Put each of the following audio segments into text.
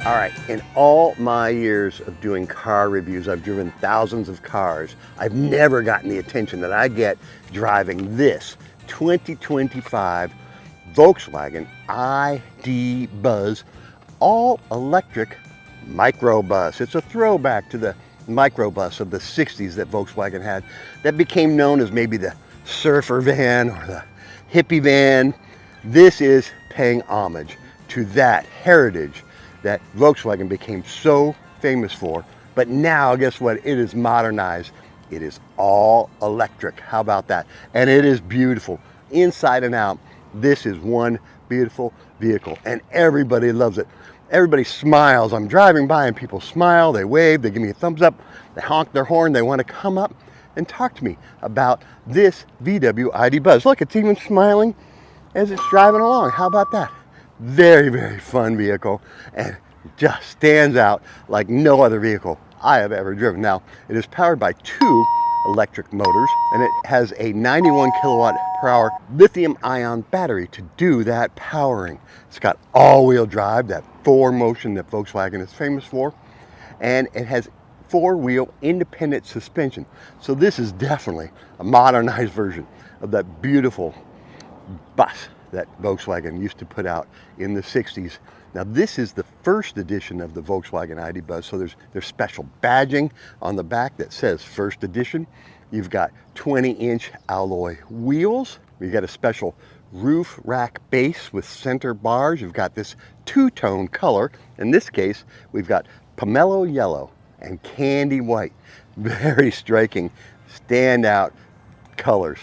All right, in all my years of doing car reviews, I've driven thousands of cars. I've never gotten the attention that I get driving this 2025 Volkswagen ID.Buzz all-electric Microbus. It's a throwback to the Microbus of the 60s that Volkswagen had that became known as maybe the surfer van or the hippie van. This is paying homage to that heritage that Volkswagen became so famous for. But now, guess what? It is modernized. It is all electric. How about that? And it is beautiful inside and out. This is one beautiful vehicle and everybody loves it. Everybody smiles. I'm driving by and people smile, they wave, they give me a thumbs up, they honk their horn, they want to come up and talk to me about this VW ID.Buzz. Look, it's even smiling as it's driving along. How about that? Very, very fun vehicle and just stands out like no other vehicle I have ever driven. Now, it is powered by two electric motors and it has a 91 kilowatt per hour lithium ion battery to do that powering. It's got all-wheel drive, that four motion that Volkswagen is famous for, and it has four-wheel independent suspension. So this is definitely a modernized version of that beautiful bus that Volkswagen used to put out in the 60s. Now this is the first edition of the Volkswagen ID.Buzz, so there's special badging on the back that says first edition. You've got 20-inch alloy wheels. You've got a special roof rack base with center bars. You've got this two-tone color. In this case, we've got pomelo yellow and candy white. Very striking, standout colors.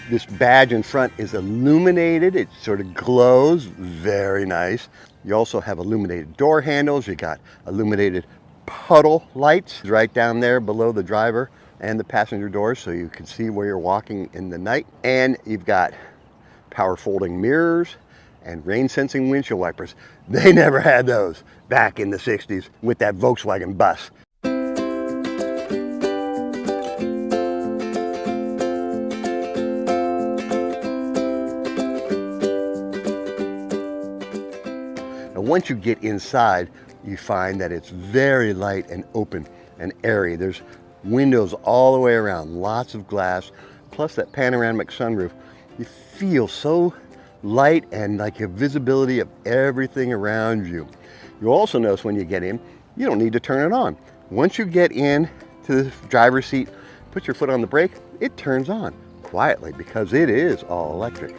This badge in front is illuminated. It sort of glows, very nice. You also have illuminated door handles. You got illuminated puddle lights right down there below the driver and the passenger doors so you can see where you're walking in the night. And you've got power folding mirrors and rain sensing windshield wipers. They never had those back in the 60s with that Volkswagen bus. Once you get inside, you find that it's very light and open and airy. There's windows all the way around, lots of glass, plus that panoramic sunroof. You feel so light and like you have visibility of everything around you. You also notice when you get in, you don't need to turn it on. Once you get in to the driver's seat, put your foot on the brake, it turns on quietly because it is all electric.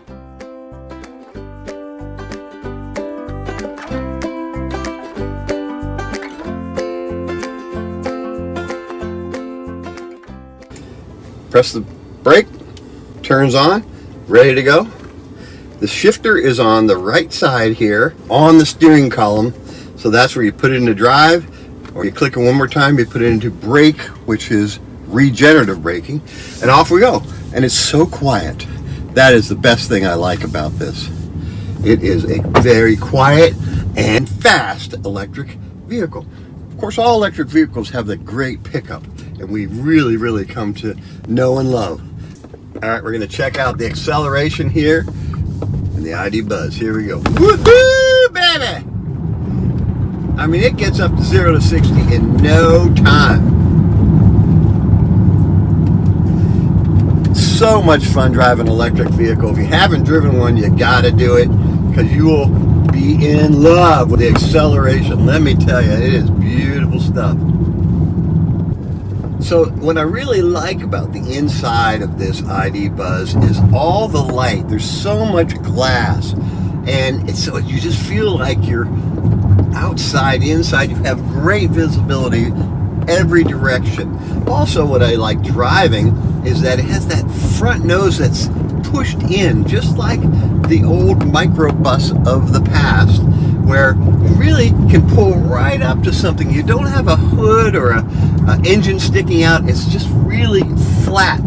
Press the brake, turns on, ready to go. The shifter is on the right side here on the steering column. So that's where you put it into drive, or you click it one more time, you put it into brake, which is regenerative braking, and off we go. And it's so quiet. That is the best thing I like about this. It is a very quiet and fast electric vehicle. Of course, all electric vehicles have that great pickup, and we really, really come to know and love. All right, we're gonna check out the acceleration here and the ID.Buzz. Here we go. Woohoo, baby! I mean, it gets up to 0 to 60 in no time. So much fun driving an electric vehicle. If you haven't driven one, you gotta do it because you will be in love with the acceleration. Let me tell you, it is beautiful stuff. So what I really like about the inside of this ID.Buzz is all the light. There's so much glass, and so you just feel like you're outside, inside. You have great visibility every direction. Also, what I like driving is that it has that front nose that's pushed in, just like the old Microbus of the past, where you really can pull right up to something. You don't have a hood or a engine sticking out. It's just really flat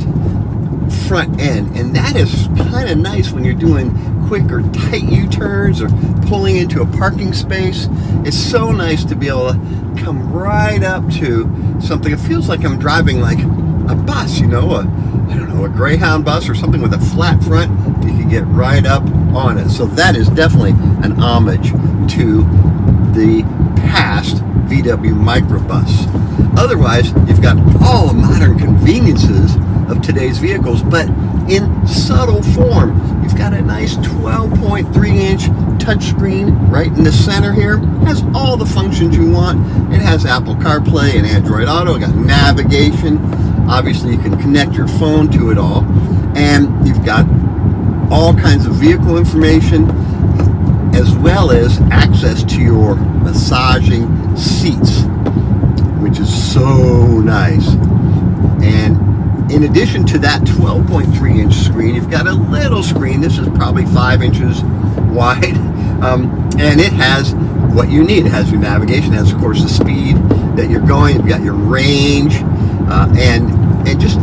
front end, and that is kind of nice when you're doing quick or tight U-turns or pulling into a parking space. It's so nice to be able to come right up to something. It feels like I'm driving like a bus, you know, I don't know, a Greyhound bus or something with a flat front. You can get right up on it. So that is definitely an homage to the past VW Microbus. Otherwise, you've got all the modern conveniences of today's vehicles, but in subtle form. You've got a nice 12.3-inch touchscreen right in the center here. It has all the functions you want. It has Apple CarPlay and Android Auto. It got navigation. Obviously, you can connect your phone to it all. And you've got all kinds of vehicle information, as well as access to your massaging seats, which is so nice. And in addition to that 12.3-inch screen, you've got a little screen. This is probably 5 inches wide, and it has what you need. It has your navigation, it has, of course, the speed that you're going. You've got your range, and just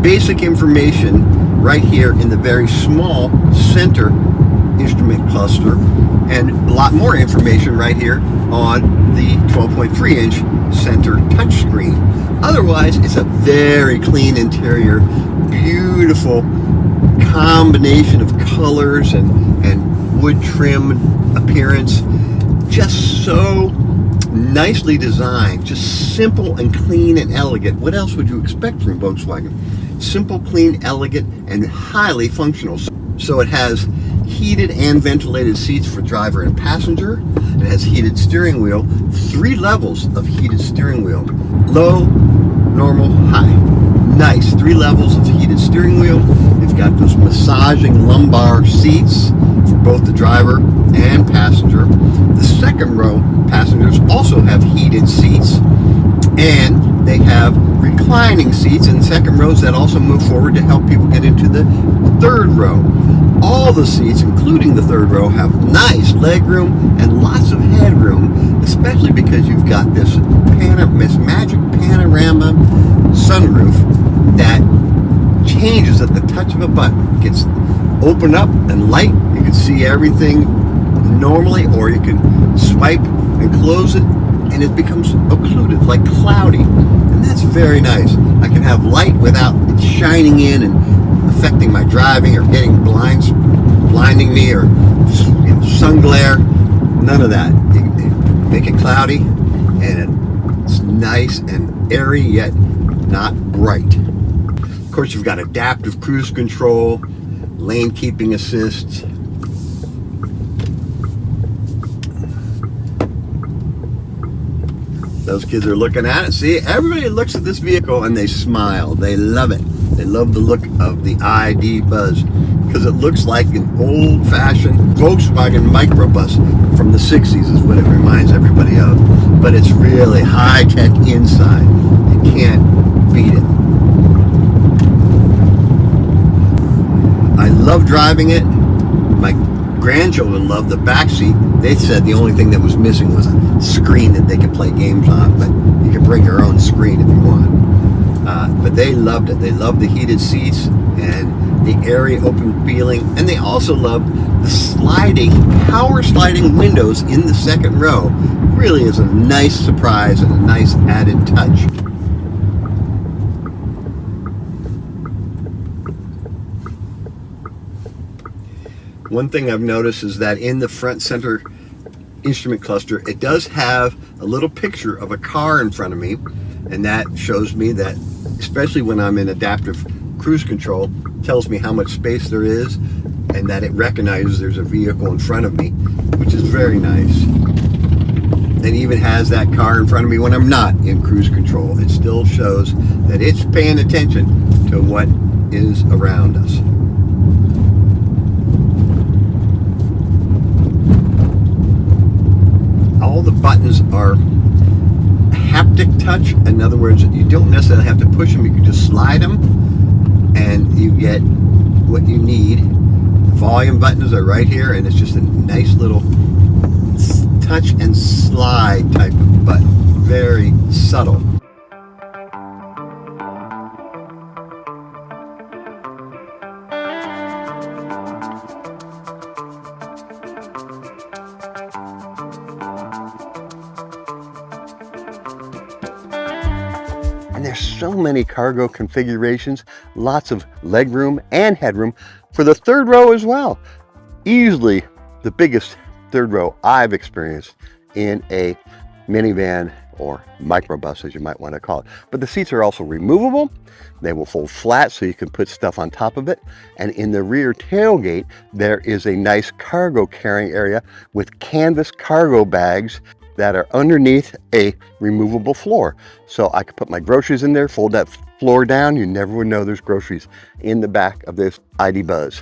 basic information right here in the very small center instrument cluster, and a lot more information right here on the 12.3-inch center touchscreen. Otherwise, it's a very clean interior, beautiful combination of colors and wood trim appearance. Just so nicely designed, just simple and clean and elegant. What else would you expect from Volkswagen? Simple, clean, elegant, and highly functional. So it has heated and ventilated seats for driver and passenger. It has heated steering wheel, 3 levels of heated steering wheel. Low, normal, high. Nice, 3 levels of heated steering wheel. You've got those massaging lumbar seats for both the driver and passenger. The second row passengers also have heated seats, and they have reclining seats in second rows that also move forward to help people get into the third row. All the seats, including the third row, have nice leg room and lots of headroom, especially because you've got this magic panorama sunroof that changes at the touch of a button. It gets open up and light. You can see everything normally, or you can swipe and close it, and it becomes occluded, like cloudy. And that's very nice. I can have light without it shining in and affecting my driving or getting blinding me, or sun glare. None of that. You make it cloudy, and it's nice and airy, yet not bright. Of course, you've got adaptive cruise control, lane keeping assist. Those kids are looking at it. See, everybody looks at this vehicle and they smile. They love it. They love the look of the ID.Buzz because it looks like an old-fashioned Volkswagen Microbus from the 60s is what it reminds everybody of. But it's really high-tech inside. You can't beat it. I love driving it. My grandchildren love the back seat. They said the only thing that was missing was a screen that they could play games on, but you can bring your own screen if you want. But they loved it. They loved the heated seats and the airy, open feeling, and they also loved the power sliding windows in the second row. Really is a nice surprise and a nice added touch. One thing I've noticed is that in the front center instrument cluster, it does have a little picture of a car in front of me, and that shows me that, especially when I'm in adaptive cruise control, tells me how much space there is and that it recognizes there's a vehicle in front of me, which is very nice. It even has that car in front of me when I'm not in cruise control. It still shows that it's paying attention to what is around us. All the buttons are haptic touch. In other words, you don't necessarily have to push them. You can just slide them and you get what you need. The volume buttons are right here, and it's just a nice little touch and slide type of button, very subtle. And there's so many cargo configurations, lots of legroom and headroom for the third row as well. Easily the biggest third row I've experienced in a minivan or microbus, as you might want to call it. But the seats are also removable. They will fold flat so you can put stuff on top of it. And in the rear tailgate, there is a nice cargo carrying area with canvas cargo bags that are underneath a removable floor. So I could put my groceries in there, fold that floor down. You never would know there's groceries in the back of this ID.Buzz.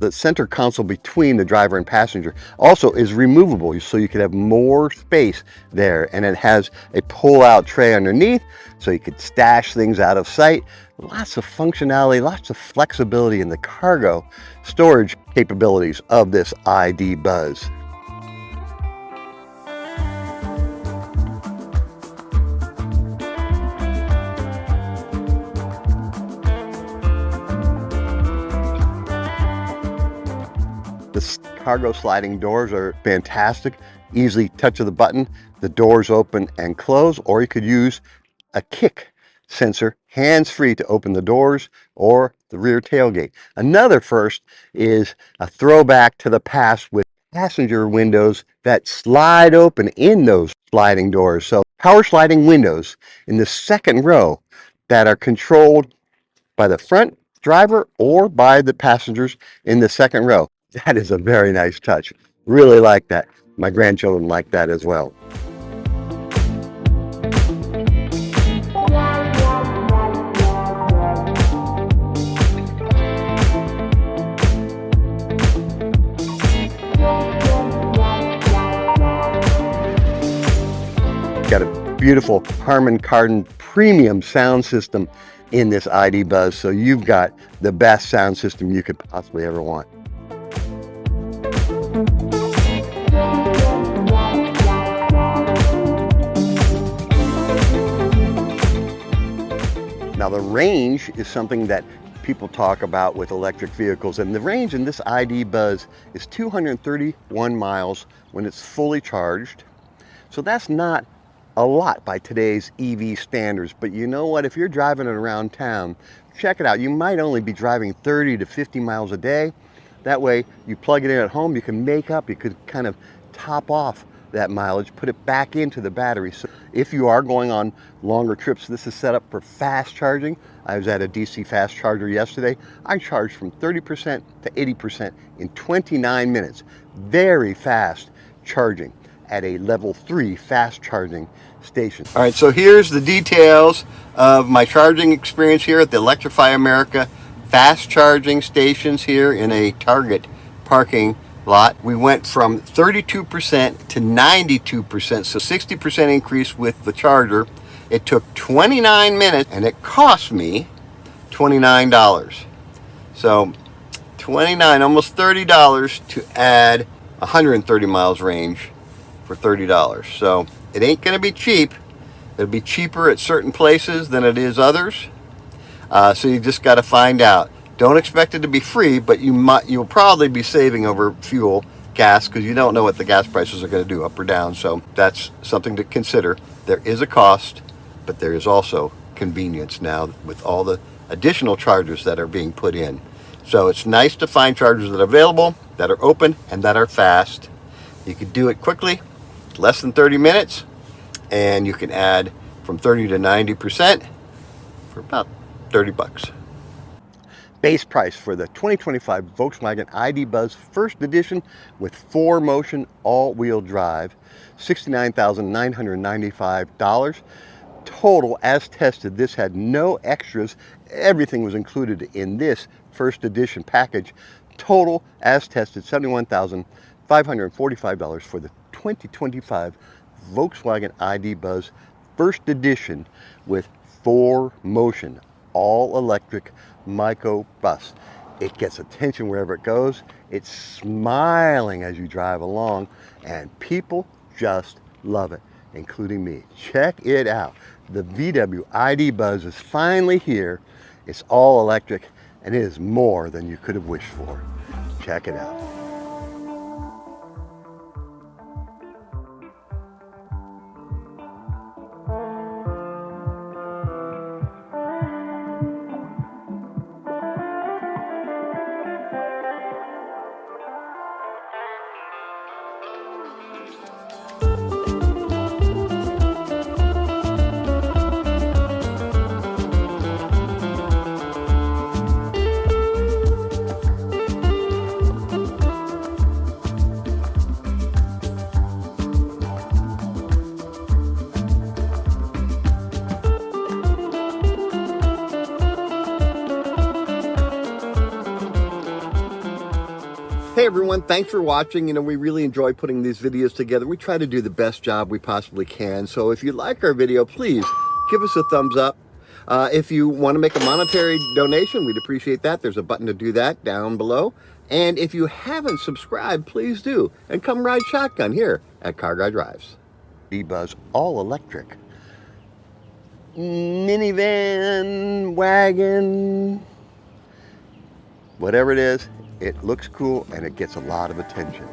The center console between the driver and passenger also is removable, so you could have more space there. And it has a pull-out tray underneath, so you could stash things out of sight. Lots of functionality, lots of flexibility in the cargo storage capabilities of this ID.Buzz. The cargo sliding doors are fantastic. Easily touch of the button, the doors open and close, or you could use a kick sensor, hands-free, to open the doors or the rear tailgate. Another first is a throwback to the past with passenger windows that slide open in those sliding doors. So power sliding windows in the second row that are controlled by the front driver or by the passengers in the second row. That is a very nice touch. Really like that. My grandchildren like that as well. Got a beautiful Harman Kardon premium sound system in this ID.Buzz, so you've got the best sound system you could possibly ever want. Now the range is something that people talk about with electric vehicles, and the range in this ID.Buzz is 231 miles when it's fully charged. So that's not a lot by today's EV standards, but you know what? If you're driving it around town, check it out. You might only be driving 30 to 50 miles a day. That way you plug it in at home, you can make up, you could kind of top off that mileage, put it back into the battery. So if you are going on longer trips, this is set up for fast charging. I was at a DC fast charger yesterday. I charged from 30% to 80% in 29 minutes. Very fast charging at a level 3 fast charging station. All right, so here's the details of my charging experience here at the Electrify America fast charging stations here in a Target parking lot. We went from 32% to 92%, so 60% increase with the charger. It took 29 minutes and it cost me $29. So 29, almost $30 to add 130 miles range for $30. So it ain't gonna be cheap. It'll be cheaper at certain places than it is others. So you just got to find out. Don't expect it to be free, but you'll probably be saving over fuel, gas, because you don't know what the gas prices are going to do up or down. So that's something to consider. There is a cost, but there is also convenience now with all the additional chargers that are being put in. So it's nice to find chargers that are available, that are open, and that are fast. You can do it quickly, less than 30 minutes, and you can add from 30 to 90% for about 30 bucks. Base price for the 2025 Volkswagen ID.Buzz First Edition with 4Motion all-wheel drive, $69,995. Total, as tested, this had no extras. Everything was included in this First Edition package. Total, as tested, $71,545 for the 2025 Volkswagen ID.Buzz First Edition with 4Motion all-electric microbus. It gets attention wherever it goes. It's smiling as you drive along, and people just love it, including me. Check it out. The VW ID.Buzz is finally here. It's all electric, and it is more than you could have wished for. Check it out. Hey everyone, thanks for watching. You know, we really enjoy putting these videos together. We try to do the best job we possibly can. So if you like our video, please give us a thumbs up. If you want to make a monetary donation, we'd appreciate that. There's a button to do that down below. And if you haven't subscribed, please do. And come ride shotgun here at Car Guy Drives. ID.Buzz all electric. Minivan, wagon, whatever it is. It looks cool and it gets a lot of attention.